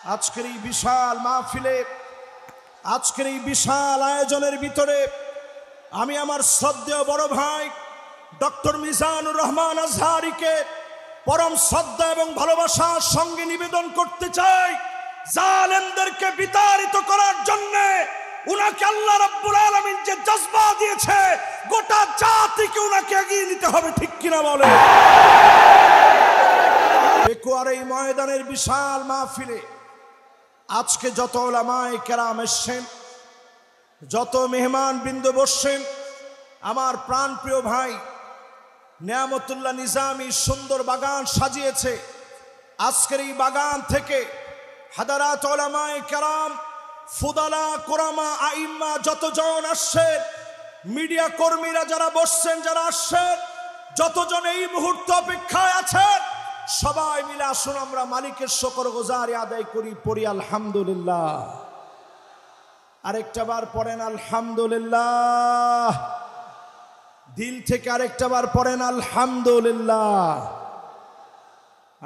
আজকের এই বিশাল মাহফিলে, আজকের এই বিশাল আয়োজনের ভিতরে আমি আমার শ্রদ্ধেয় বড় ভাই ডক্টর মিজানুর রহমান আজহারীকে পরম শ্রদ্ধা এবং ভালোবাসার সঙ্গে নিবেদন করতে চাই, জালেমদেরকে বিতাড়িত করার জন্য উনাকে আল্লাহ রাব্বুল আলামিন যে জজবা দিয়েছে, গোটা জাতিকে উনাকে এগিয়ে নিতে হবে, ঠিক কিনা বলে? পেকুয়ার এই ময়দানের বিশাল মাহফিলে আজকে যত উলামায়ে কেরাম এসেছেন, যত মেহমান বৃন্দ বসছেন, আমার প্রাণপ্রিয় ভাই নিয়ামতুল্লাহ নিজামী সুন্দর বাগান সাজিয়েছে। আজকের এই বাগান থেকে হাদারাত উলামায়ে কেরাম, ফুদালা, কুরামা, আইম্মা যতজন আসছেন, মিডিয়া কর্মীরা যারা বসছেন, যারা আসছেন, যতজন এই মুহূর্তে অপেক্ষায় আছেন, সবাই মিলে আসুন আমরা মালিকের শুকরগুজারি আদায় করি, পড়ি আলহামদুলিল্লাহ। আরেকটা বার পড়েন আলহামদুলিল্লাহ, দিল থেকে আরেকটা বার পড়েন আলহামদুলিল্লাহ।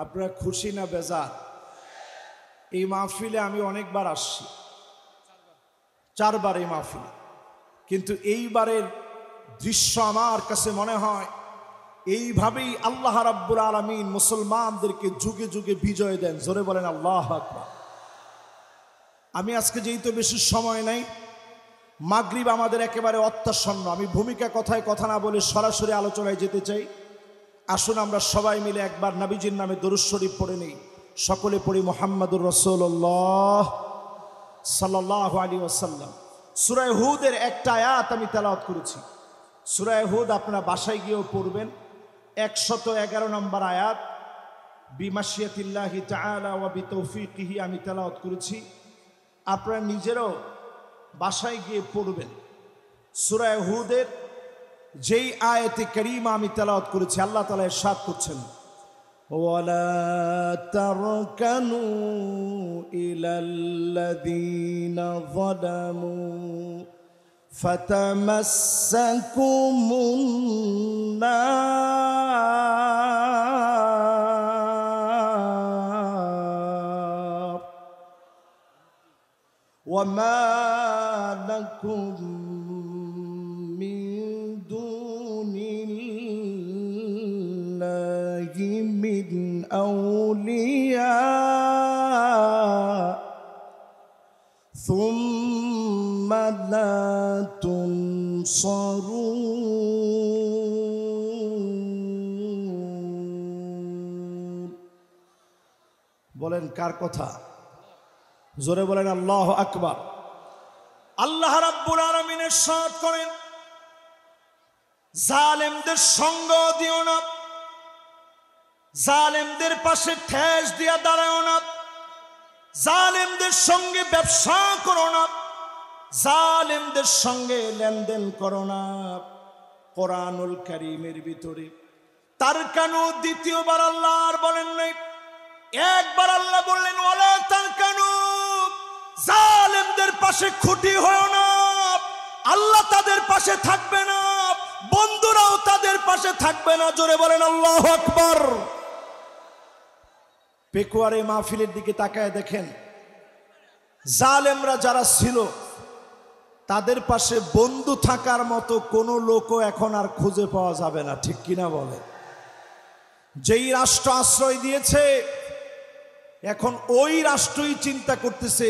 আপনারা খুশি না বেজার? এই মাহফিলে আমি অনেকবার আসছি, 4 বার এই মাহফিলে, কিন্তু এইবারের দৃশ্য আমার কাছে মনে হয় এইভাবেই আল্লাহ রাব্বুল আলামিন মুসলমানদেরকে যুগে যুগে বিজয় দেন। জোরে বলেন আল্লাহু আকবার। আমি আজকে যেহেতু বেশি সময় নাই, মাগরিব আমাদের একেবারে অত্যাসন্ন, আমি ভূমিকা কথায় কথা না বলে সরাসরি আলোচনায় যেতে চাই। আসুন আমরা সবাই মিলে একবার নবীজির নামে দরুদ শরীফ পড়ে নেই। সকলে পড়ি মুহাম্মাদুর রাসূলুল্লাহ সাল্লাল্লাহু আলাইহি ওয়াসাল্লাম। সূরা হুদের একটা আয়াত আমি তেলাওয়াত করেছি। সূরা হুদ আপনারা বাসায় গিয়েও পড়বেন, 111 নম্বর আয়াত। বিমাশিয়াতিল্লাহি তাআলা ওয়া বিতৌফিকিহি আমি তেলাওয়াত করেছি, আপনারা নিজেরাও বাসায় গিয়ে পড়বেন। সূরা হুদের যেই আয়াতে কারীমা আমি তেলাওয়াত করেছি, আল্লাহ তাআলা ইরশাদ করছেন, ওয়ালা তারকানু ইলাল্লাযীনা যালামু ফাতামাসসাকুমুন নার ওয়ামা লাকুম মিন দুনিল্লাহি মিন আউলিয়া সুম্মা লা তুনসারুন। বলেন কার কথা? জোরে বলেন আল্লাহু আকবার। আল্লাহ রাব্বুল আলামিন ইরশাদ করেন, জালেমদের সঙ্গ দিও না, জালেমদের পাশে ঠেস দিয়া দাঁড়াও না, জালেমদের সঙ্গে ব্যবসা করো না, জালেমদের সঙ্গে লেনদেন করো না। কোরআনুল কারীমের ভিতরে তারকানু দ্বিতীয়বার আল্লাহ আর বলেন নাই, একবার আল্লাহ বললেন ওয়ালা তারকানু, জালেমদের পাশে খুঁটি হয়ো না। আল্লাহ তাদের পাশে থাকবে না, বন্ধুরাও তাদের পাশে থাকবে না। জোরে বলেন আল্লাহু আকবার। পেকুয়ারে মাহফিলের দিকে তাকায় দেখেন, জালেমরা যারা ছিল তাদের পাশে বন্ধু থাকার মতো কোনো লোকও এখন আর খুঁজে পাওয়া যাবে না, ঠিক কিনা বলে? যেই রাষ্ট্র আশ্রয় দিয়েছে, এখন ওই রাষ্ট্রই চিন্তা করতেছে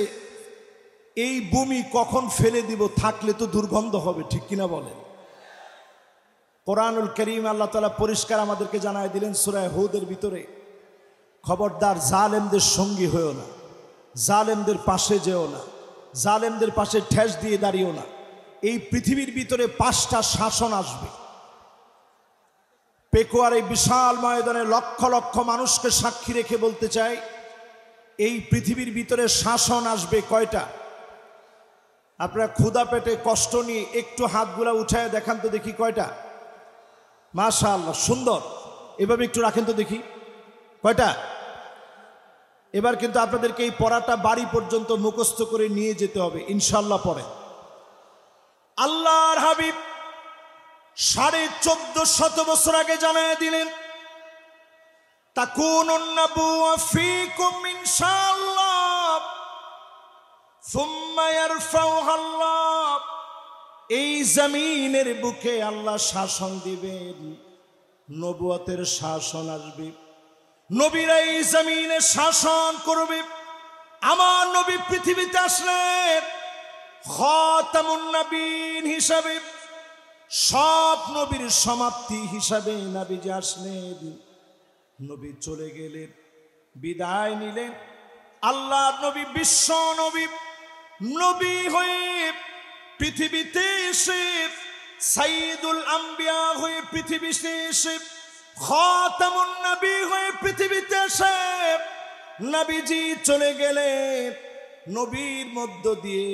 এই ভূমি কখন ফেলে দিব, থাকলে তো দুর্গন্ধ হবে, ঠিক কিনা বলেন? কোরআনুল কারীম আল্লাহ তাআলা পরিষ্কার আমাদেরকে জানায় দিলেন সূরা হুদের ভিতরে, খবরদার জালেমদের সঙ্গী হয়েও না, জালেমদের পাশে যেও না, জালেমদের পাশে ঠেস দিয়ে দাঁড়িয়েও না। এই পৃথিবীর ভিতরে 5টা শাসন আসবে। পেকুয়ার এই বিশাল ময়দানে লক্ষ লক্ষ মানুষকে সাক্ষী রেখে বলতে চাই, এই পৃথিবীর ভিতরে শাসন আসবে কয়টা? আপনারা ক্ষুধা পেটে কষ্ট নিয়ে একটু হাতগুলা উঠায় দেখান তো দেখি কয়টা? মাশাআল্লাহ, সুন্দর, এভাবে একটু রাখেন তো দেখি কয়টা। এবার কিন্তু আপনাদেরকে এই পড়াটা বাড়ি পর্যন্ত মুখস্থ করে নিয়ে যেতে হবে ইনশাআল্লাহ। পড়ে আল্লাহর হাবিব 1450 বছর আগে জানায় দিলেন, তাকুনুন নাবুওয়া ফীকুম ইনশাআল্লাহ, সুম্মা ইয়ারফাউহা আল্লাহ, এই জমিনের বুকে আল্লাহ শাসন দিবেন, নবুয়তের শাসন আসবে, নবীরা এই জমিনে শাসন করবে। আমার নবী পৃথিবীতে আসলেন খাতামুন নবীন হিসাবে, সব নবীর সমাপ্তি হিসাবে নবীজি আসলেন। নবী চলে গেলেন, বিদায় নিলেন। আল্লাহর নবী বিশ্ব নবী, নবী হয়ে পৃথিবীতে এসে, সাইয়্যিদুল আম্বিয়া হয়ে পৃথিবীতে এসে, খাতামুন নবী হয়ে পৃথিবীতে এসে নবীজি চলে গেলেন। নবীর মধ্য দিয়ে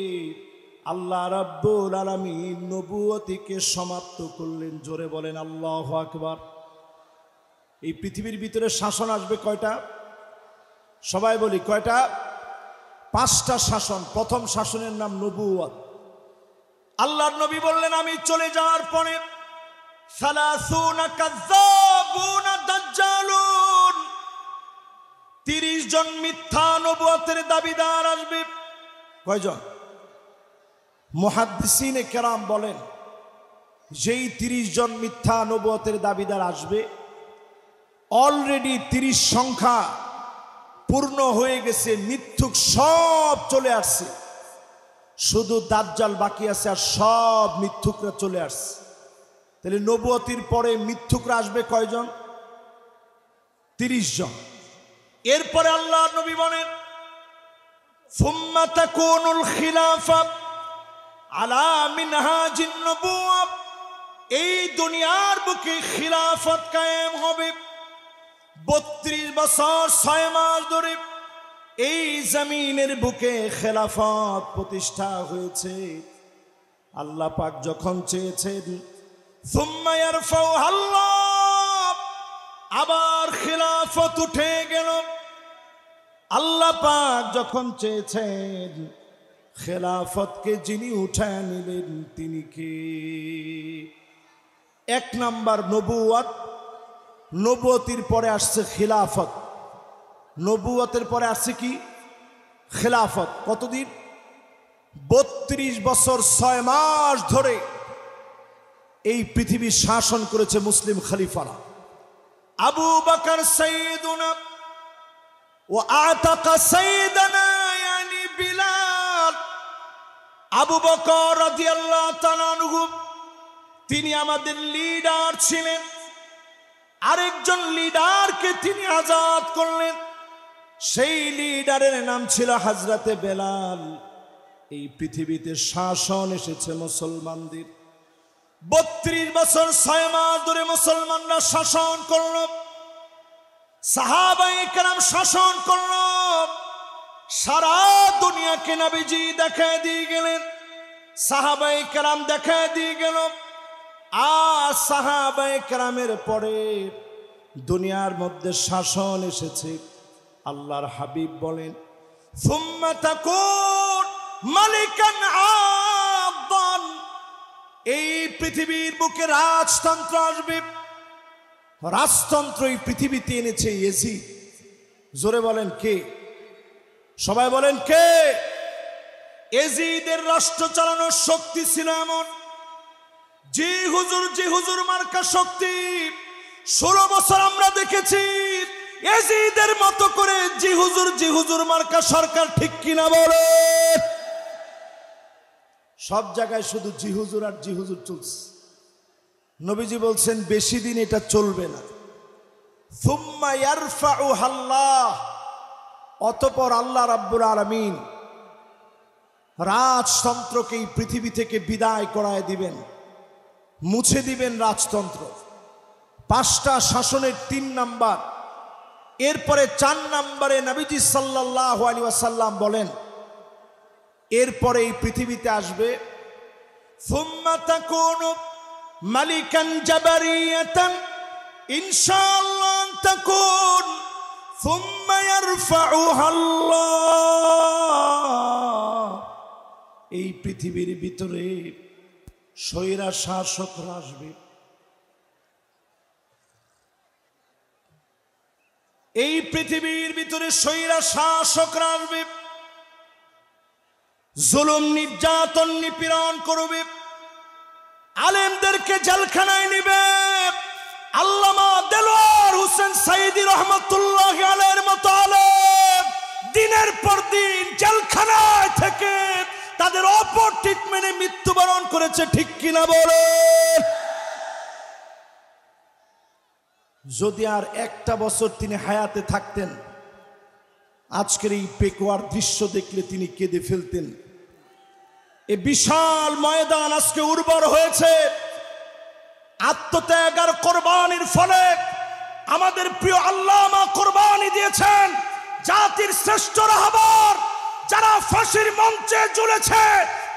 আল্লাহ রাব্বুল আলামিন নবুয়তিকে সমাপ্ত করলেন। জোরে বলেন আল্লাহু আকবার। এই পৃথিবীর ভিতরে শাসন আসবে কয়টা? সবাই বলি কয়টা? 5টা শাসন। প্রথম শাসনের নাম নবুয়ত। আল্লাহর নবী বললেন, আমি চলে যাওয়ার পরে 30 জন মিথ্যা নবুয়তের দাবিদার আসবে। কয়জন? মুহাদ্দিসিনে কেরাম বলেন, যেই 30 জন মিথ্যা নবুয়তের দাবিদার আসবে, অলরেডি 30 সংখ্যা পূর্ণ হয়ে গেছে, মিথ্যুক সব চলে আসছে, শুধু দাজ্জাল বাকি আছে, আর সব মিথ্যুকরা চলে আসছে। তাহলে নবুয়তির পরে মিথ্যুকরা আসবে কয়জন? 30 জন। এরপরে আল্লাহ নবী বলেন, সুম্মা তাকুনুল খিলাফা আলা মিনহাজিন নবুওয়া, এই দুনিয়ার বুকে খিলাফত কায়েম হবে। 32 বছর 6 মাস ধরে এই জমিনের বুকে খেলাফত প্রতিষ্ঠা হয়েছে। আল্লাহ পাক যখন চেয়েছেন, সুম্মা ইয়ারফাউহা আল্লাহ, আবার খেলাফত উঠে গেল। আল্লাহ পাক যখন চেয়েছেন, খেলাফতকে যিনি উঠায় নিলেন তিনি কে? 1 নাম্বার নবুয়ত। নবুয়তির পরে আসছে খিলাফত। নবুয়তের পরে আসছে কি? খিলাফত। কতদিন? 32 বছর 6 মাস ধরে এই পৃথিবী শাসন করেছে মুসলিম খলিফারা। আবু বকর সাইয়্যিদুনা ওয়া আতাকা সাইয়্যিদানা ইয়ানি বিলাল। আবু বকর রাদিয়াল্লাহু তাআলা আনহু, তিনি আমাদের লিডার ছিলেন। আরেকজন লিডারকে তিনি আজাদ করলেন, সেই লিডারের নাম ছিল হযরতে বেলাল। এই পৃথিবীতে শাসন এসেছে মুসলমানদের। 32 বছর 6 মাস ধরে মুসলমানরা শাসন করল, সাহাবায়ে কেরাম শাসন করল, সারা দুনিয়াকে নবীজি দেখায় দিয়ে গেলেন, সাহাবায়ে কেরাম দেখায় দিয়ে গেল। আর সাহাবায়ে কেরামের পরে দুনিয়ার মধ্যে শাসন এসেছে। আল্লাহর হাবিব বলেন, সুম্মা তাকুন মালিকান আদান, এই পৃথিবীর বুকে রাজতন্ত্র আসবে। রাজতন্ত্র এই পৃথিবীতে এনেছে ইয়াজিদ। জোরে বলেন কে? সবাই বলেন কে? ইয়াজিদের রাষ্ট্র চালানোর শক্তি ছিল এমন, যে হুজুর মার্কা শক্তি 16 বছর আমরা দেখেছি। ইয়াজিদের মতো করে জি হুজুর মার্কা সরকার, ঠিক কিনা বলে? সব জায়গায় শুধু জি হুজুর আর জি হুজুর চলছে। নবীজি বলছেন বেশি দিন এটা চলবে না। সুম্মা ইয়ারফাউহা আল্লাহ, অতঃপর আল্লাহ রাব্বুল আলামিন রাজতন্ত্রকে এই পৃথিবী থেকে বিদায় করায় দিবেন, মুছে দিবেন রাজতন্ত্র। 5টা শাসনের 3 নাম্বার। এরপরে 4 নাম্বারে নবীজি সাল্লাল্লাহু আলাইহি ওয়াসাল্লাম বলেন, এরপরে এই পৃথিবীতে আসবে সুম্মা তাকুনু মালিকান জাবারিয়াতান ইনশাআল্লাহ তাকুন সুম্মা ইয়ারফাউহা আল্লাহ। এই পৃথিবীর ভিতরে স্বৈরা শাসকরা আসবে। এই পৃথিবীর ভিতরে স্বৈরা শাসকরা আসবে। জুলুম নির্যাতন নিপীড়ন করবে, আলেমদেরকে জেলখানায় নিবে। আল্লামা দেলোয়ার হোসেন সাইদি রহমতুল্লাহ আলাইহির মতো আলেম দিনের পর দিন জেলখানায় থেকে তাদের অপর ট্রিটমেন্টে মৃত্যুবরণ করেছে, ঠিক কিনা বলেন? যদি আর একটা বছর তিনি হায়াতে থাকতেন, আজকের এই পেকুয়ার দৃশ্য দেখলে তিনি কেঁদে ফেলতেন। এই বিশাল ময়দান আজকে উর্বর হয়েছে আত্মত্যাগ আর কোরবানির ফলে। আমাদের প্রিয় আল্লামা কোরবানি দিয়েছেন জাতির শ্রেষ্ঠ রাহবার, যারা ফাঁসির মঞ্চে ঝুলেছে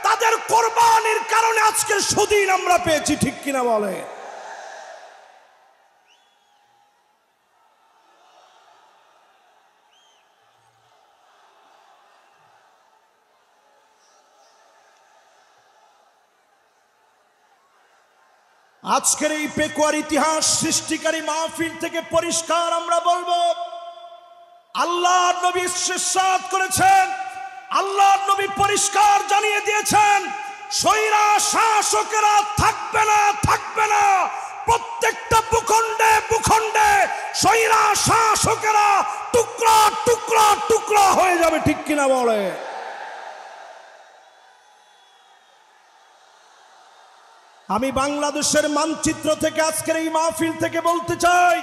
তাদের কোরবানির কারণে আজকে সুদিন আমরা পেয়েছি, ঠিক কিনা বলে? আজকের এই পেকুয়ার ইতিহাস সৃষ্টিকারী মাহফিল থেকে পরিষ্কার আমরা বলবো, আল্লাহর নবী ইরশাদ করেছেন, আল্লাহর নবী পরিষ্কার জানিয়ে দিয়েছেন, স্বৈরা শাসকেরা থাকবে না, থাকবে না। প্রত্যেকটা ভূখণ্ডে ভূখণ্ডে স্বৈরা শাসকেরা টুকরা টুকরা টুকরা হয়ে যাবে, ঠিক কিনা বলে? আমি বাংলাদেশের মানচিত্র থেকে আজকের এই মাহফিল থেকে বলতে চাই,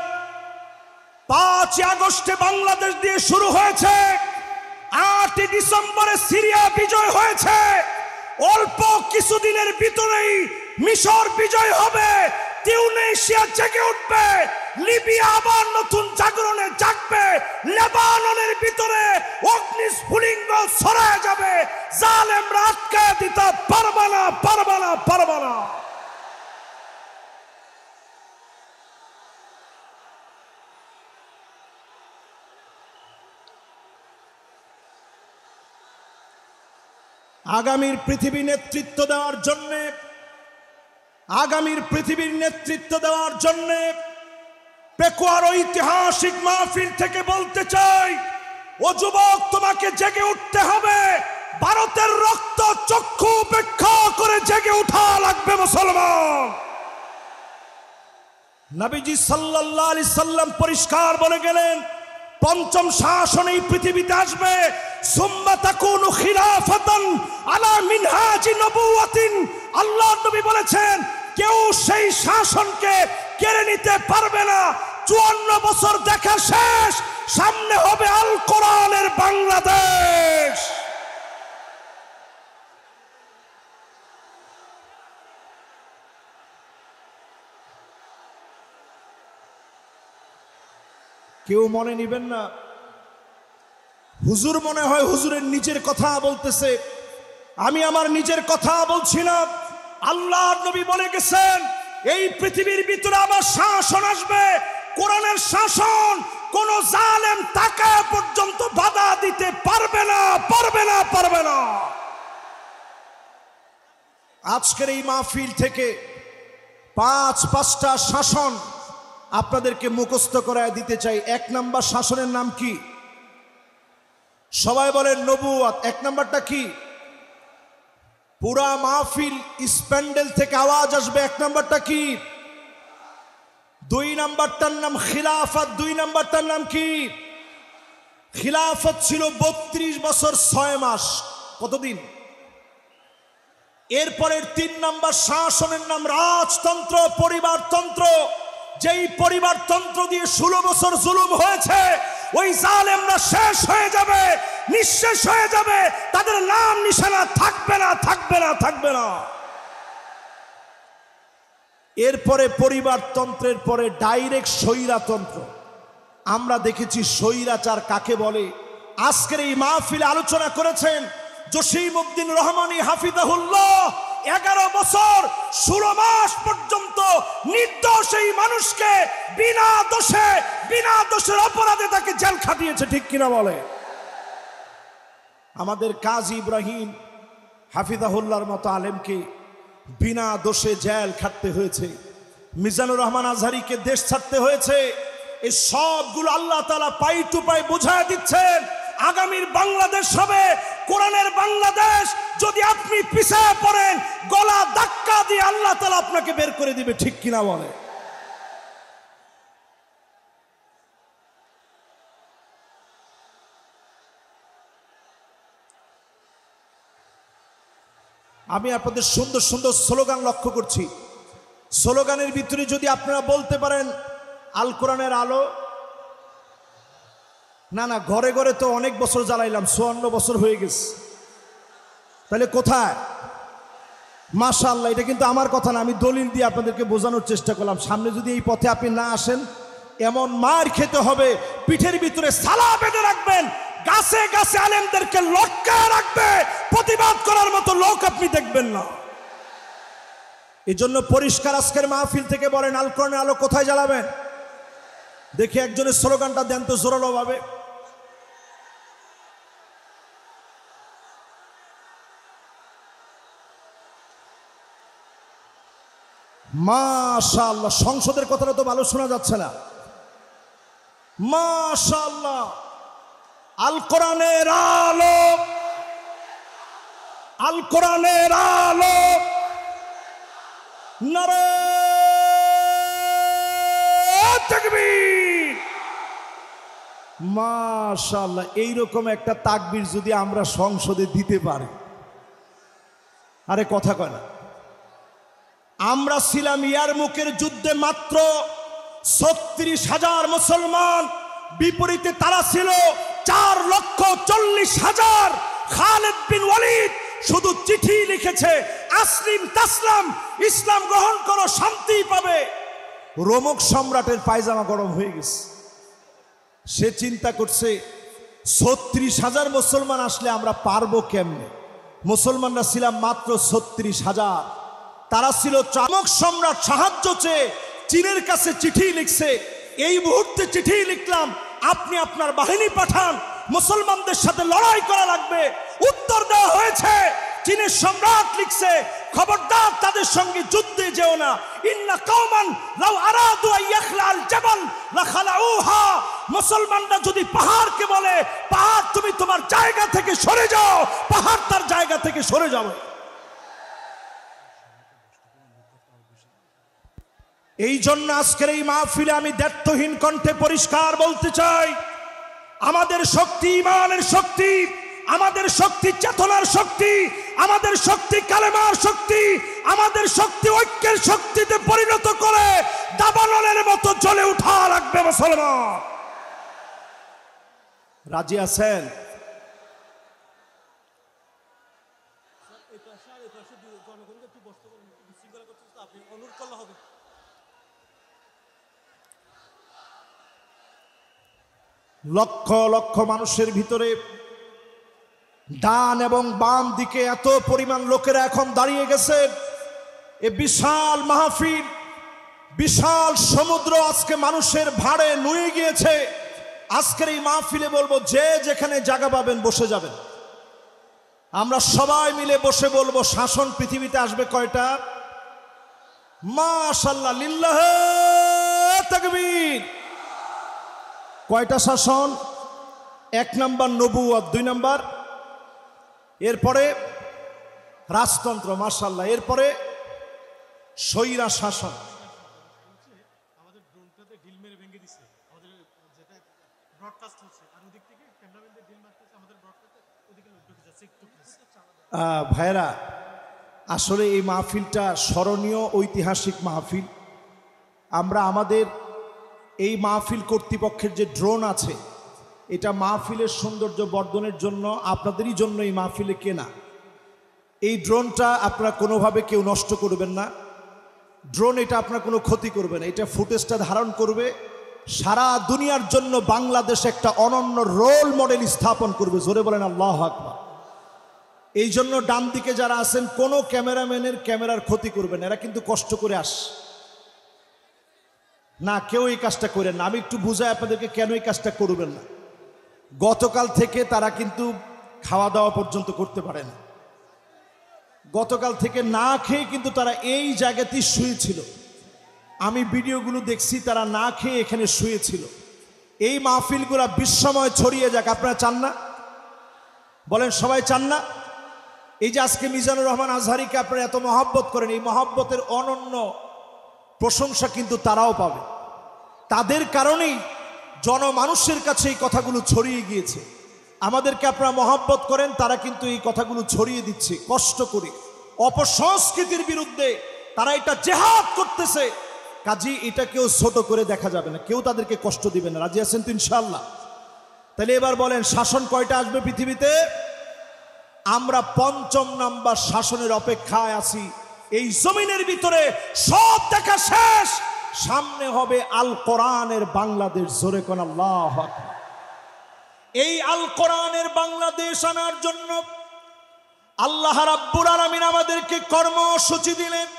5 আগস্টে বাংলাদেশ দিয়ে শুরু হয়েছে, 8 ডিসেম্বরে সিরিয়া বিজয় হয়েছে, অল্প কিছুদিনের ভিতরেই মিশর বিজয় হবে, তিউনিসিয়া জেগে উঠবে, লিবিয়া আবার নতুন জাগরণে জাগবে, লেবাননের ভিতরে অগ্নিস্ফুলিঙ্গ ছড়ায় যাবে, জালেমরা আটকায় দিতে পারবে না, পারবে না, পারবে না। আগামীর পৃথিবী নেতৃত্ব দেওয়ার জন্য, আগামীর পৃথিবীর নেতৃত্ব দেওয়ার জন্য পেকুয়ার ঐতিহাসিক মাহফিল থেকে বলতে চাই, ও যুবক, তোমাকে জেগে উঠতে হবে। ভারতের রক্ত চক্ষু উপেক্ষা করে জেগে উঠা লাগবে মুসলমান। নবীজি সাল্লাল্লাহু আলাইহি সাল্লাম পরিষ্কার বলে গেলেন, পঞ্চম শাসন এই পৃথিবীতে আসবে, সুম্মা তাকুনু খিলাফাতান আলা মিনহাজি নবুওয়াতিন। আল্লাহর নবী বলেছেন, কেউ সেই শাসনকে কেড়ে নিতে পারবে না। 54 বছর দেখা শেষ, সামনে হবে আল কোরআনের বাংলাদেশ। কেউ মনে নিবেন না, হুজুর মনে হয় হুজুরের নিজের কথা বলতেছে, আমি আমার নিজের কথা বলছি না। আল্লাহর নবী বলে গেছেন, এই পৃথিবীর ভিতরে আমার শাসন আসবে, কোরআনের শাসন। কোন জালেম তাকায় পর্যন্ত বাধা দিতে পারবে না, পারবে না, পারবে না। আজকের এই মাহফিল থেকে 5টা শাসন আপনাদেরকে মুখস্থ করায় দিতে চাই। 1 নম্বর শাসনের নাম কি? সবাই বলেন নবুয়ত। 1 নম্বরটা কি? পুরা মাহফিল স্প্যান্ডেল থেকে আওয়াজ আসবে। 1 নম্বরটা কি? 2 নম্বরটার নাম খিলাফত। 2 নম্বরটার নাম কি? খিলাফত ছিল 32 বছর 6 মাস। কতদিন? এরপরের 3 নম্বর শাসনের নাম রাজতন্ত্র, পরিবারতন্ত্র। যেই পরিবারতন্ত্র দিয়ে 16 বছর জুলুম হয়েছে, ওই জালেমরা শেষ হয়ে যাবে, নিঃশেষ হয়ে যাবে, তাদের নাম নিশানা থাকবে না, থাকবে না, থাকবে না। এরপরে পরিবারতন্ত্রের পরে ডাইরেক্ট স্বৈরাতন্ত্র। আমরা দেখেছি স্বৈরাচার কাকে বলে। আজকের এই মাহফিলে আলোচনা করেছেন জসিমউদ্দিন রহমানী হাফিজাহুল্লাহ। 11 বছর 16 মাস পর্যন্ত নির্দোষ এই মানুষকে বিনা দোষের অপরাধে তাকে জেল খাটিয়েছে, ঠিক কিনা বলে? আমাদের কাজী ইব্রাহিম হাফিজাহুল্লাহর মতো আলেমকে বিনা দোষে জেল খাটতে হয়েছে, মিজানুর রহমান আজহারিকে দেশ ছাড়তে হয়েছে। এই সবগুলো আল্লাহ তাআলা পাই টু পাই বুঝায় দিচ্ছেন। আগামীর বাংলাদেশ হবে কোরআনের বাংলাদেশ যদি আপনি পিছায় পড়েন, গলা ধাক্কা দিয়ে আল্লাহ তাআলা আপনাকে বের করে দিবে, ঠিক কিনা বলে? আমি আপনাদের সুন্দর সুন্দর স্লোগান লক্ষ্য করছি। স্লোগানের ভিতরে যদি আপনারা বলতে পারেন আল কোরআনের আলো, না না, ঘরে ঘরে তো অনেক বছর জ্বালাইলাম, 54 বছর হয়ে গেছে, তাহলে কোথায়? মাশাআল্লাহ, এটা কিন্তু আমার কথা না, আমি দলিল দিয়ে আপনাদেরকে বোঝানোর চেষ্টা করলাম। সামনে যদি এই পথে আপনি না আসেন, এমন মার খেতে হবে, পিঠের ভিতরে সালা বেঁধে রাখবেন, গাছে গাছে আলেমদেরকে লটকায় রাখবে, প্রতিবাদ করার মতো লোক আপনি দেখবেন না। এই জন্য পরিষ্কার আজকের মাহফিল থেকে বলেন, আল কোরআনের আলো কোথায় জ্বালাবেন? দেখি একজনের স্লোগানটা দেন তো জোরালো ভাবে। মাশাআল্লাহ, সংসদের কথাটা তো ভালো শোনা যাচ্ছে না। মাশাআল্লাহ, আল কোরআনের আলো, আল কোরআনের আলো, নারে তাকবীর। মাশাআল্লাহ, এইরকম একটা তাকবীর যদি আমরা সংসদে দিতে পারি, আরে কথা কয় না। আমরা ছিলাম ইয়ারমুকের যুদ্ধে মাত্র 36,000 মুসলমান, বিপরীতে তারা ছিল 4,40,000। খালিদ বিন ওয়ালিদ শুধু চিঠি লিখেছে, আসলিম তাসলাম, ইসলাম গ্রহণ করো শান্তি পাবে। রোমক সম্রাটের পায়জামা গরম হয়ে গেছে, সে চিন্তা করছে 36,000 মুসলমান আসলে আমরা পারবো কেমনে? মুসলমানরা ছিলাম মাত্র 36,000, তারা ছিল চামক সম্রাট সাহায্য চেয়ে চীনের কাছে চিঠি লিখছে, এই মুহূর্তে চিঠি লিখলাম, আপনি আপনার বাহিনী পাঠান, মুসলমানদের সাথে লড়াই করা লাগবে। উত্তর দেওয়া হয়েছে, চীনের সম্রাট লিখছে, খবরদার তাদের সঙ্গে যুদ্ধে যেও না, ইন্না কওমান লাউ আরাদু আইয়াখলাল জাবাল লাখালাউহা। মুসলমানরা যদি পাহাড়কে বলে, পাহাড় তুমি তোমার জায়গা থেকে সরে যাও, পাহাড় তার জায়গা থেকে সরে যাবে। এই জন্য আজকের এই মাহফিলে আমি দ্ব্যর্থহীন কণ্ঠে পরিষ্কার বলতে চাই, আমাদের শক্তি ঈমানের শক্তি, আমাদের শক্তি চেতনার শক্তি, আমাদের শক্তি কালেমার শক্তি, আমাদের শক্তি ঐক্যের শক্তিতে পরিণত করে দাবানলের মতো জ্বলে উঠা লাগবে মুসলমান। রাজি আছেন? লক্ষ লক্ষ মানুষের ভিতরে ডান এবং বাম দিকে এত পরিমাণ লোকেরা এখন দাঁড়িয়ে গেছে। এ বিশাল মাহফিল, বিশাল সমুদ্র আজকে মানুষের ভাড়ে নুয়ে গিয়েছে। আজকের এই মাহফিলে বলবো, যে যেখানে জায়গা পাবেন বসে যাবেন। আমরা সবাই মিলে বসে বলবো, শাসন পৃথিবীতে আসবে কয়টা? মাশাআল্লাহ, লিল্লাহে তাকবীর। কয়টা শাসন? 1 নাম্বার নবুয়ত, 2 নাম্বার এরপরে রাজতন্ত্র, মাশাআল্লাহ, এরপরে স্বৈরা শাসন। আমাদের ড্রোনটাতে ঢিল মেরে ভেঙে দিছে, আমাদের যেটা ব্রডকাস্ট হচ্ছে, আর ওদিক থেকে ক্যামেরাম্যান দিয়ে ঢিল মারতেছে, আমাদের ব্রডকাস্টে ওদিকে লোক ঢুকে যাচ্ছে একটু। ভাইরা, আসলে এই মাহফিলটা স্মরণীয় ঐতিহাসিক মাহফিল। আমরা আমাদের এই মাহফিল কর্তৃপক্ষের যে ড্রোন আছে, এটা মাহফিলের সৌন্দর্য বর্ধনের জন্য, আপনাদেরই জন্য এই মাহফিলে কেনা। এই ড্রোনটা আপনারা কোনোভাবে কেউ নষ্ট করবেন না। ড্রোন এটা আপনার কোনো ক্ষতি করবে না, এটা ফুটেজটা ধারণ করবে, সারা দুনিয়ার জন্য বাংলাদেশ একটা অনন্য রোল মডেল স্থাপন করবে। জোরে বলেন আল্লাহু আকবার। এই জন্য ডান দিকে যারা আছেন, কোনো ক্যামেরাম্যানের ক্যামেরার ক্ষতি করবেন, এরা কিন্তু কষ্ট করে আসে না, কেউ এই কাজটা করেন না। আমি একটু বুঝাই আপনাদেরকে কেন এই কাজটা করবেন না। গতকাল থেকে তারা কিন্তু খাওয়া দাওয়া পর্যন্ত করতে পারে না। গতকাল থেকে না খেয়ে কিন্তু তারা এই জায়গাতেই শুয়েছিল। আমি ভিডিওগুলো দেখছি, তারা না খেয়ে এখানে শুয়েছিল। এই মাহফিলগুলা বিশ্বময় ছড়িয়ে যাক, আপনারা চান না? বলেন সবাই চান না? এই যে আজকে মিজানুর রহমান আজহারিকে আপনারা এত মহব্বত করেন, এই মহব্বতের অনন্য প্রশংসা কিন্তু তারাও পাবে। তাদের কারণেই জনমানুষের কাছে এই কথাগুলো ছড়িয়ে গিয়েছে। আমাদেরকে আপনারা মহব্বত করেন, তারা কিন্তু এই কথাগুলো ছড়িয়ে দিচ্ছে কষ্ট করে। অপসংস্কৃতির বিরুদ্ধে তারা এটা জেহাদ করতেছে, কাজী এটা কেউ ছোট করে দেখা যাবে না, কেউ তাদেরকে কষ্ট দিবে না। রাজি আছেন তো ইনশাআল্লাহ? তাহলে এবার বলেন শাসন কয়টা আসবে পৃথিবীতে? আমরা ৫ম নাম্বার শাসনের অপেক্ষায় আছি। এই জমিনের ভিতরে সব দেখা শেষ, সামনে হবে আল কোরআনের বাংলাদেশ। জোরে কোন আল্লাহু আকবার। এই আল কোরআনের বাংলাদেশ আনার জন্য আল্লাহ রাব্বুল আলামিন আমাদেরকে কর্মসূচি দিলেন।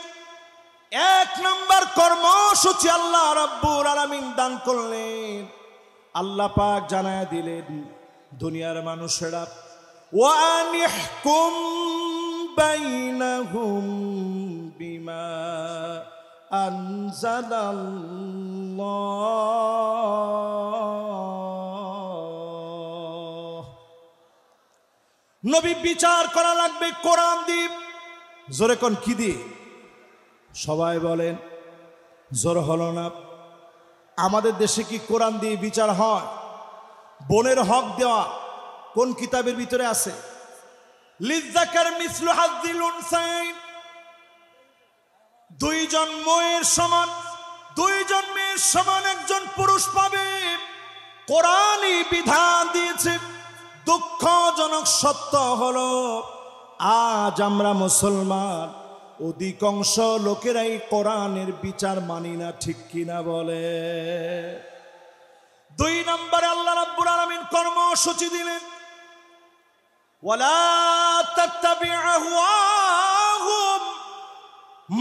১ নাম্বার কর্মসূচি আল্লাহ রাব্বুল আলামিন দান করলেন। আল্লাহ পাক জানায় দিলেন দুনিয়ার মানুষেরা, ওয়া আনিহকুম বাইনাহুম বিমা আনজালাল্লাহ। নবী বিচার করা লাগবে কোরআন দিয়ে। জোরে কোন কি দিয়ে? সবাই বলেন, জোর হলো না। আমাদের দেশে কি কোরআন দিয়ে বিচার হয়? বোনের হক দেওয়া কোন কিতাবের ভিতরে আছে? লিযাকার মিসলু হাযিল উনসাইন, দুইজন মেয়ের সমান একজন পুরুষ পাবে। কোরআনই বিধান দিয়েছে। দুঃখজনক সত্য হলো আজ আমরা মুসলমান অধিকাংশ লোকেরাই কোরআনের বিচার মানি না, ঠিক কিনা বলে? ২ নম্বরে আল্লাহ রাব্বুল আলামিন কর্মসূচি দিলেন, ওয়ালা তাত্তাবি আহওয়াহুম,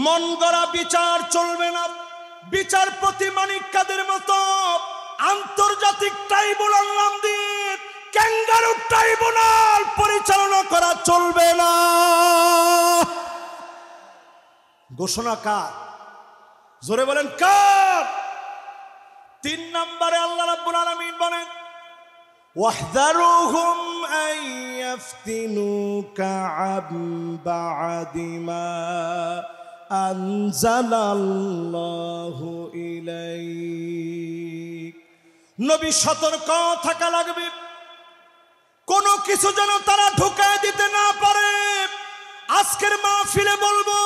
মন গড়া বিচার চলবে না। বিচারপতি মানিক কাদের মতো আন্তর্জাতিক ট্রাইব্যুনাল নাম দিয়ে ক্যাঙ্গারু ট্রাইব্যুনাল পরিচালনা করা চলবে না। ঘোষণা কার? জোরে বলেন কার? ৩ নম্বরে আল্লাহ রাব্বুল আলামিন বলেন, ওয়াহযারুহুম আইয়াফতিনুকা আন বা'দি মা আনজালাল্লাহু ইলাইক। নবী সতর্ক থাকা লাগবে, কোনো কিছু যেন তারা ঢুকায় দিতে না পারে। আজকের মাহফিলে বলবো,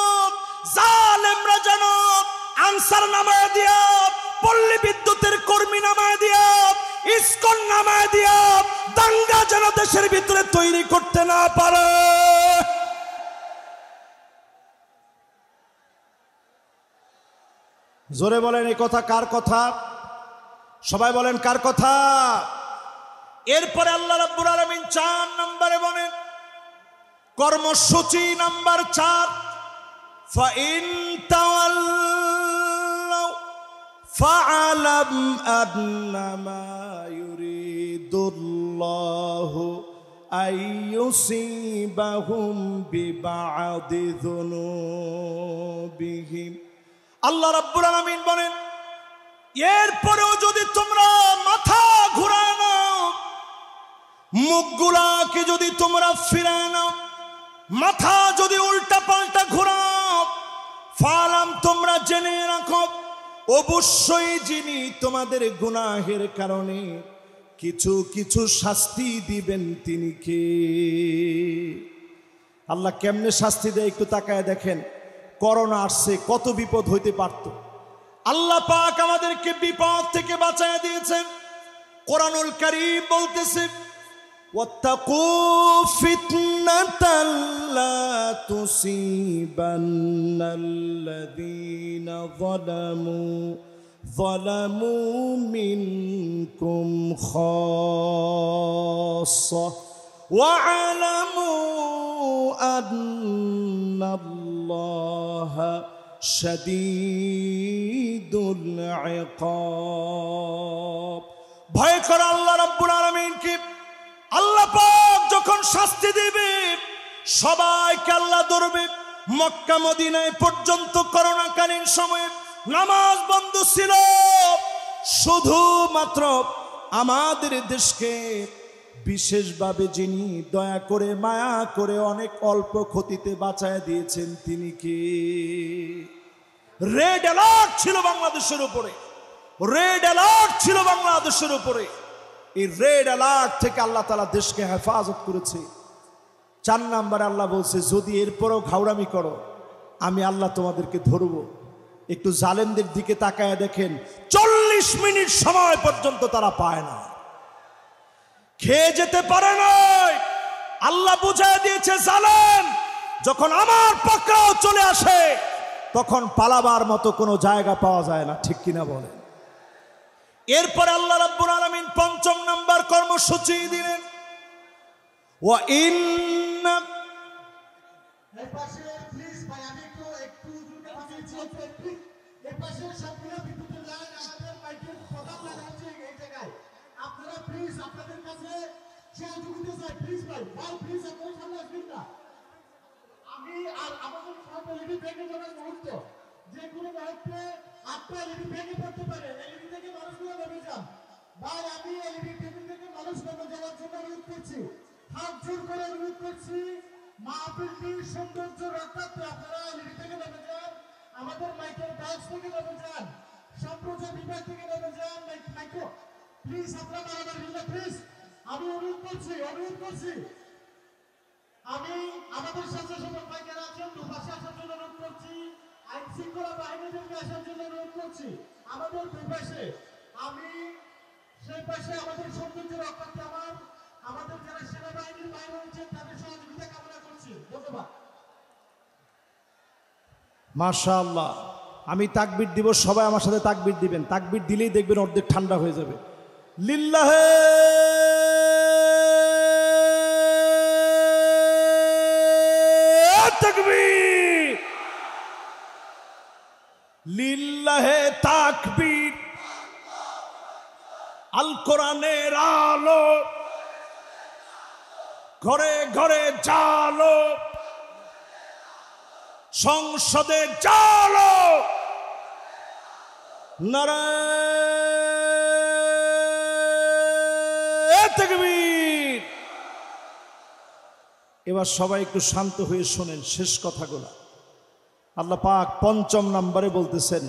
জালেমরা যেন আনসার নামায় দিয়া, পল্লী বিদ্যুতের কর্মী নামায় দিয়া, ইসকন নামায় দিয়া দাঙ্গা যেন দেশের ভিতরে তৈরি করতে না পারে। জোরে বলেন এই কথা কার কথা? সবাই বলেন কার কথা? এরপরে আল্লাহ রাব্বুল আলামিন ৪ নম্বরে বলেন, কর্মসূচি নাম্বার ৪, ফাইন তাওয়াল্লাউ ফাআলাম আন্নামা ইউরিদুল্লাহু আইয়ুসিবাহুম বিবাদি যুনুবিহিম। আল্লাহ রাব্বুল আলামিন বলেন, এরপরেও যদি তোমরা মাথা ঘুরায় নাও, মুখগুলাকে যদি তোমরা ফিরায় নাও, মাথা যদি উল্টা পাল্টা ঘুরাও, ফালাম তোমরা জেনে রাখো, অবশ্যই যিনি তোমাদের গুনাহের কারণে কিছু কিছু শাস্তি দিবেন তিনি কে? আল্লাহ কেমনে শাস্তি দেয় একটু তাকায় দেখেন। করোনা আসছে, কত বিপদ হইতে পারত। আল্লাহ পাক আমাদেরকে বিপদ থেকে বাঁচায় দিয়েছেন। কোরআনুল কারীম বলতেছে, ওয়াত্তাকু ফিতনাতাল লা তুসিবান্নাল্লাযীনা যালামু মিনকুম খাসসা ওয়া'লামু আন্নাল্লাহা শাদীদুল ইকাব। ভয় করো আল্লাহ রাব্বুল আলামিনকে। আল্লাহ পাক যখন শাস্তি দিবে সবাইকে আল্লাহ ধরবে। মক্কা মদিনায় পর্যন্ত করোনাকালীন সময়ে নামাজ বন্ধ ছিল, শুধুমাত্র আমাদের দেশকে বিশেষভাবে যিনি দয়া করে মায়া করে অনেক অল্প ক্ষতিতে বাঁচায় দিয়েছেন তিনি কি? রেড অ্যালার্ট ছিল বাংলাদেশের উপরে, রেড অ্যালার্ট ছিল বাংলাদেশের উপরে। এই রেড অ্যালার্ট থেকে আল্লাহ তাআলা দেশকে হেফাজত করেছে। 4 নম্বরে আল্লাহ বলছে, যদি এরপরও ঘাউড়ামি করো আমি আল্লাহ তোমাদেরকে ধরবো। একটু জালেমদের দিকে তাকায় দেখেন, 40 মিনিট সময় পর্যন্ত তারা পায় না, খেয়ে যেতে পারে নাই। আল্লাহ বুঝায় দিয়েছে, জালেম যখন আমার পাকড়াও চলে আসে তখন পালাবার মতো কোনো জায়গা পাওয়া যায় না, ঠিক কিনা বলেন? এরপরে আল্লাহ রাব্বুল আলামিন 5 নম্বর কর্মসূচি দিলেন, ওয়া ইন্না আমি আর আমাদের সব এলইডি ভেঙে যাওয়ার মুহূর্ত, যে কোনো মুহূর্তে আপনার এলইডি ভেঙে পড়তে পারে, এলইডি থেকে মানুষগুলো নেমে যান। ভাই আমি এলইডি টেবিল থেকে মানুষ নেমে যাওয়ার জন্য অনুরোধ করছি, হাত জোর করে অনুরোধ করছি, মাহফিলটির সৌন্দর্য রক্ষার্থে আপনারা এলইডি থেকে নেমে যান, আমাদের মাইকের বক্স থেকে নেমে যান, সম্প্রচার বিভাগ থেকে নেমে যান, মাইক্রো প্লিজ আপনারা আমাদের প্লিজ আমি অনুরোধ করছি আমি আমাদের সাথে সাথে বাইকের আছেন দুপাশে আসার জন্য অনুরোধ করছি, আইন শৃঙ্খলা বাহিনীদেরকে আসার জন্য অনুরোধ করছি আমাদের দুপাশে। আমি সেই পাশে আমাদের সৌন্দর্য রক্ষার্থে আমাদের যারা সেনাবাহিনীর বাইরে রয়েছেন তাদের সহযোগিতা কামনা করছি। ধন্যবাদ। মাশাআল্লাহ। আমি তাকবীর দিব, সবাই আমার সাথে তাকবীর দিবেন। তাকবীর দিলেই দেখবেন অর্ধেক ঠান্ডা হয়ে যাবে। লিল্লাহে তাকবীর, লিল্লাহে তাকবীর। আল কোরআনের আলো ঘরে ঘরে জালো, সংসদে জালো, নারায়ে তাকবীর। এবার সবাই একটু শান্ত হয়ে শোনেন শেষ কথাগুলো। আল্লাহ পাক 5 নম্বরে বলতেছেন,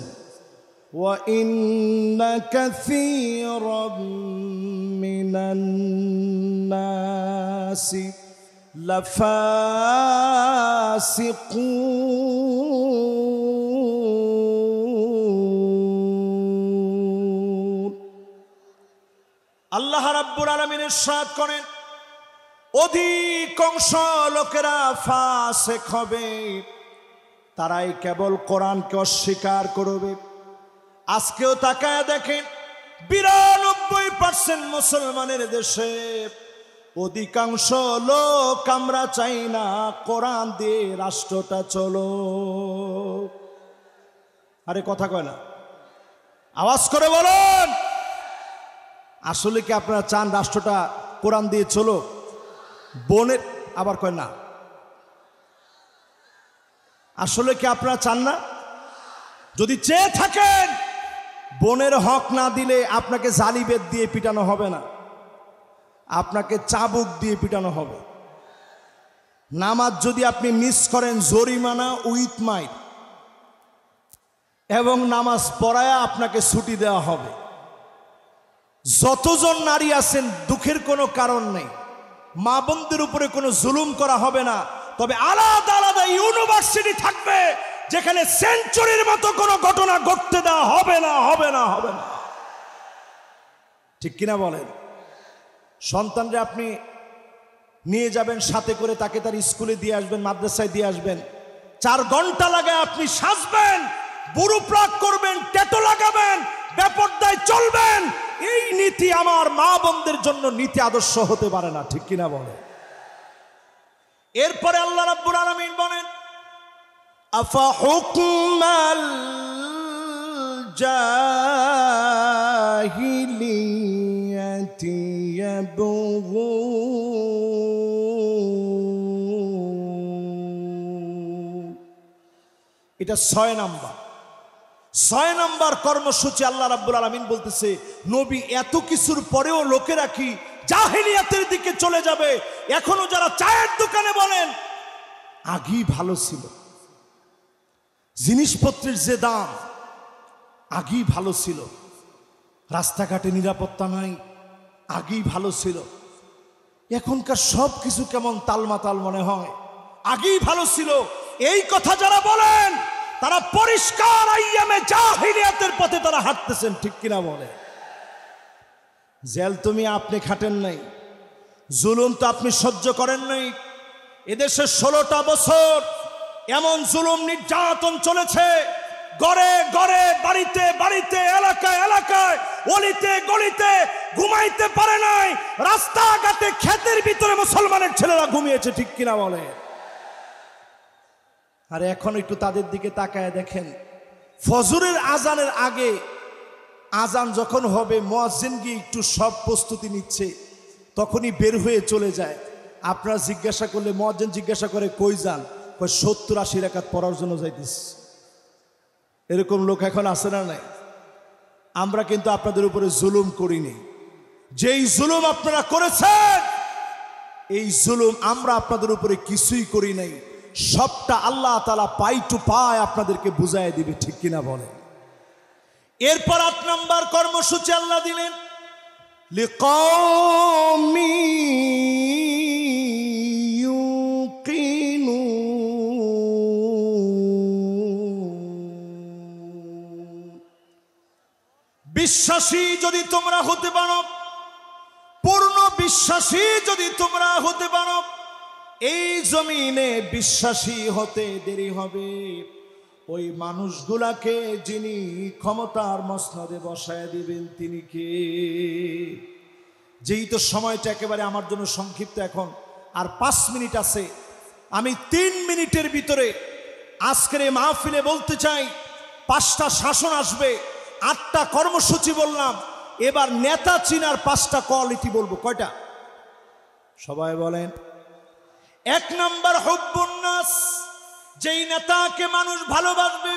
ওয়া ইন্না কাসীরাম মিনান নাসি লাফাসিকুন। আল্লাহ রাব্বুল আলামিন ইরশাদ করেন, অধিকাংশ লোকেরা ফাসিক হবে, তারাই কেবল কোরআনকে অস্বীকার করবে। আজকেও তাকায় দেখেন 92% মুসলমানের দেশে অধিকাংশ লোক আমরা চাই না কোরআন দিয়ে রাষ্ট্রটা চলো। আরে কথা কয় না, আওয়াজ করে বলেন। আসলে কি আপনারা চান রাষ্ট্রটা কোরআন দিয়ে চলো? বোনের আবার কয় না, আসলে কি আপনারা চান না? যদি চেয়ে থাকেন, বোনের হক না দিলে আপনাকে জালিবেত দিয়ে পিটানো হবে না, আপনাকে চাবুক দিয়ে পিটানো হবে। নামাজ যদি আপনি মিস করেন, জরিমানা উইথ মাইর, এবং নামাজ পড়ায়া আপনাকে ছুটি দেওয়া হবে। যতজন নারী আছেন দুঃখের কোনো কারণ নেই, মা বোনদের উপরে কোনো জুলুম করা হবে না। তবে আলাদা আলাদা ইউনিভার্সিটি থাকবে যেখানে সেঞ্চুরির মতো কোনো ঘটনা ঘটতে দেওয়া হবে না, হবে না, হবে না। ঠিক কিনা বলেন? সন্তানরা আপনি নিয়ে যাবেন সাথে করে, তাকে তার স্কুলে দিয়ে আসবেন, মাদ্রাসায় দিয়ে আসবেন। 4 ঘন্টা লাগে আপনি সাজবেন, বুড়ো প্লাক করবেন, ট্যাটু লাগাবেন, বেপরদায় চলবেন। এই নীতি আমার মা বোনদের জন্য নীতি আদর্শ হতে পারে না, ঠিক কিনা বলে? এরপরে আল্লাহ রাব্বুল আলামিন বলেন, আফা হুকমাল জাহিলিয়াতি ইয়াবগুন। এটা 6 নাম্বার। 6 নম্বর কর্মসূচি আল্লাহ রাব্বুল আলামিন বলতেছে, নবী এত কিছুর পরেও লোকেরা কি জাহেলিয়াতের দিকে চলে যাবে? এখনো যারা চায়ের দোকানে বলেন আগেই ভালো ছিল, জিনিসপত্রের যে দাম আগেই ভালো ছিল, রাস্তাঘাটে নিরাপত্তা নাই আগেই ভালো ছিল, এখনকার সব কিছু কেমন তালমাতাল মনে হয়, আগেই ভালো ছিল, এই কথা যারা বলেন তারা পরিষ্কার আইয়ামে জাহিলিয়াতের পথে তারা হাঁটতেছেন, ঠিক কিনা বলে? জেল তুমি আপনি খাটেন নাই, জুলুম তো আপনি সহ্য করেন নাই। এদেশে 16টা বছর এমন জুলুম নির্যাতন চলেছে, ঘরে ঘরে, বাড়িতে বাড়িতে, এলাকায় এলাকায়, অলিতে গলিতে ঘুমাইতে পারে নাই, রাস্তাঘাটে ক্ষেতের ভিতরে মুসলমানের ছেলেরা ঘুমিয়েছে, ঠিক কিনা বলে? আর এখন একটু তাদের দিকে তাকায় দেখেন, ফজরের আজানের আগে আজান যখন হবে, মুয়াজ্জিন গিয়ে একটু সব প্রস্তুতি নিচ্ছে, তখনই বের হয়ে চলে যায়। আপনারা জিজ্ঞাসা করলে মুয়াজ্জিন জিজ্ঞাসা করে কই যান, কই 70-80 রাকাত পড়ার জন্য যাইতেছে। এরকম লোক এখন আছে না নাই? আমরা কিন্তু আপনাদের উপরে জুলুম করিনি, যেই জুলুম আপনারা করেছেন এই জুলুম আমরা আপনাদের উপরে কিছুই করি নাই, সবটা আল্লাহ তাআলা পাই টু পাই আপনাদেরকে বুঝায় দিবে, ঠিক কিনা বলে? এরপর 8 নম্বর কর্মসূচি আল্লাহ দিলেন, লিকাওমি ইউকিনুন। বিশ্বাসী যদি তোমরা হতে পারো, পূর্ণ বিশ্বাসী যদি তোমরা হতে পারো, এই জমিনে বিশ্বাসী হতে দেরি হবে ওই মানুষগুলাকে যিনি ক্ষমতার মসনদে বসায় দিবেন তিনি কে? যেই তো সময়টা একেবারে আমার জন্য সংক্ষিপ্ত, এখন আর 5 মিনিট আছে, আমি 3 মিনিটের ভিতরে আজকের এই মাহফিলে বলতে চাই, 5টা শাসন আসবে, 8টা কর্মসূচি বললাম, এবার নেতা চিনার 5টা কোয়ালিটি বলবো। কয়টা? সবাই বলেন। 1 নম্বর হুব্বুন নাস, যেই নেতাকে মানুষ ভালোবাসবে,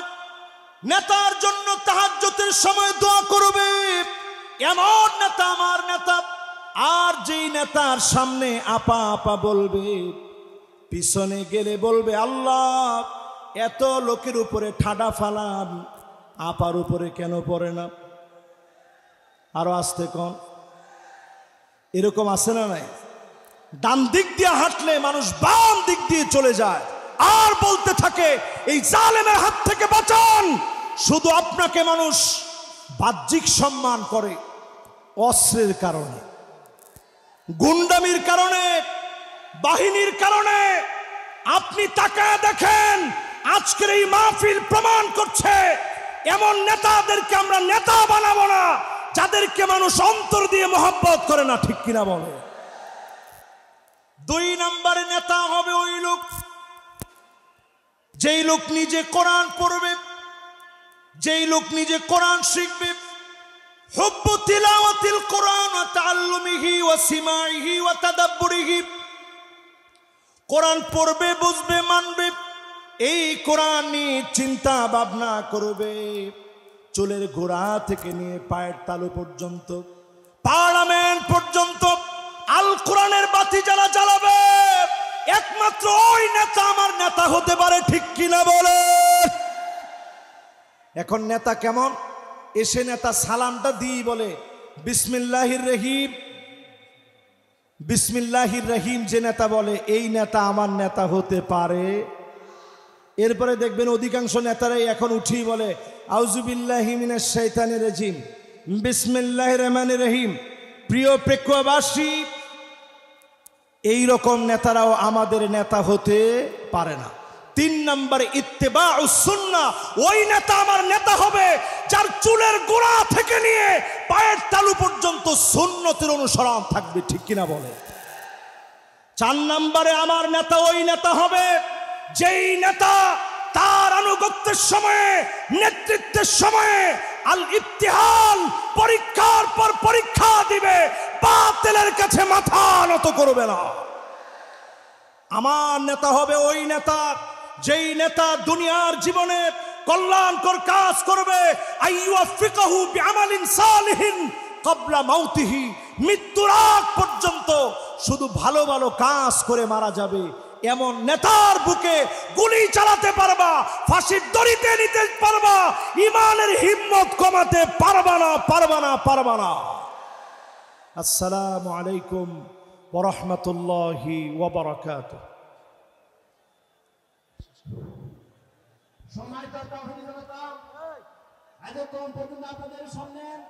নেতার জন্য তাহাজ্জুদের সময় দোয়া করবে, এমন নেতা আমার নেতা। আর যেই নেতার সামনে আপা আপা বলবে, পিছনে গেলে বলবে আল্লাহ এত লোকের উপরে ঠাডা ফালান, আপার উপরে কেন পড়ে না? আরো আসতে কোন? এরকম আছে না নাই? ডান দিক দিয়ে হাঁটলে মানুষ বাম দিক দিয়ে চলে যায়, আর বলতে থাকে এই জালেমের হাত থেকে বাঁচান। শুধু আপনাকে মানুষ বাহ্যিক সম্মান করে অস্ত্রের কারণে, গুন্ডামির কারণে, বাহিনীর কারণে। আপনি তাকায় দেখেন, আজকের এই মাহফিল প্রমাণ করছে এমন নেতাদেরকে আমরা নেতা বানাবো না যাদেরকে মানুষ অন্তর দিয়ে মহব্বত করে না, ঠিক কিনা বলে? 2 নম্বরে নেতা হবে ওই লোক, যেই লোক নিজে কোরআন পড়বে, যেই লোক নিজে কোরআন শিখবে। হুব্বু তিলাওয়াতিল কোরআন ওয়া তাআল্লুমিহি ওয়া সিমাইহি ওয়া তাদাব্বুরিহি, কোরআন পড়বে, বুঝবে, মানবে, এই কোরআন নিয়ে চিন্তা ভাবনা করবে, চুলের গোড়া থেকে নিয়ে পায়ের তালু পর্যন্ত, পার্লামেন্ট পর্যন্ত আল কোরআনের বাতি যারা জ্বালাবে, একমাত্র ওই নেতা আমার নেতা হতে পারে, ঠিক কিনা বলে? এখন নেতা কেমন? এসে নেতা সালামটা দিয়ে বলে বিসমিল্লাহির রহিম, বিসমিল্লাহির রহিম যে নেতা বলে, এই নেতা আমার নেতা হতে পারে। এরপরে দেখবেন অধিকাংশ নেতারাই এখন উঠেই বলে আউযুবিল্লাহি মিনাশ শাইতানির রাজিম, বিসমিল্লাহির রহমানির রহিম। প্রিয় প্রেক্ষবাসী, এই রকম নেতারাও আমাদের নেতা হতে পারে না। 3 নম্বরে ইত্তেবাউস সুন্নাহ, ওই নেতা আমার নেতা হবে যার চুলের গোড়া থেকে নিয়ে পায়ের তালু পর্যন্ত সুন্নতের অনুসরণ থাকবে, ঠিক কিনা বলে? 4 নম্বরে আমার নেতা ওই নেতা হবে যেই নেতা তার আনুগত্যের সময়ে, নেতৃত্বের সময়ে আল ইবতিহাল, পরীক্ষার পর পরীক্ষা দিবে, বাতিলের কাছে মাথা নত করবে না। আমার নেতা হবে ওই নেতা যেই নেতা দুনিয়ার জীবনে কল্যাণকর কাজ করবে, আইয়ুফিকাহু বিআমালিন সালিহিন ক্বাবলা মাউতিহি, মৃত্যুর আগ পর্যন্ত শুধু ভালো ভালো কাজ করে মারা যাবে এমন নেতার বুকে গুলি চালাতে পারবা, ফাঁসির দড়িতে নিতে পারবা, ইমানের হিম্মত কমাতে পারবা না, পারবা না, পারবা না। আসসালামু আলাইকুম ওয়া রাহমাতুল্লাহি ওয়া বারাকাতুহু। সম্মানিত তাওহীদি জনতা, এতক্ষণ পর্যন্ত আপনাদের সামনে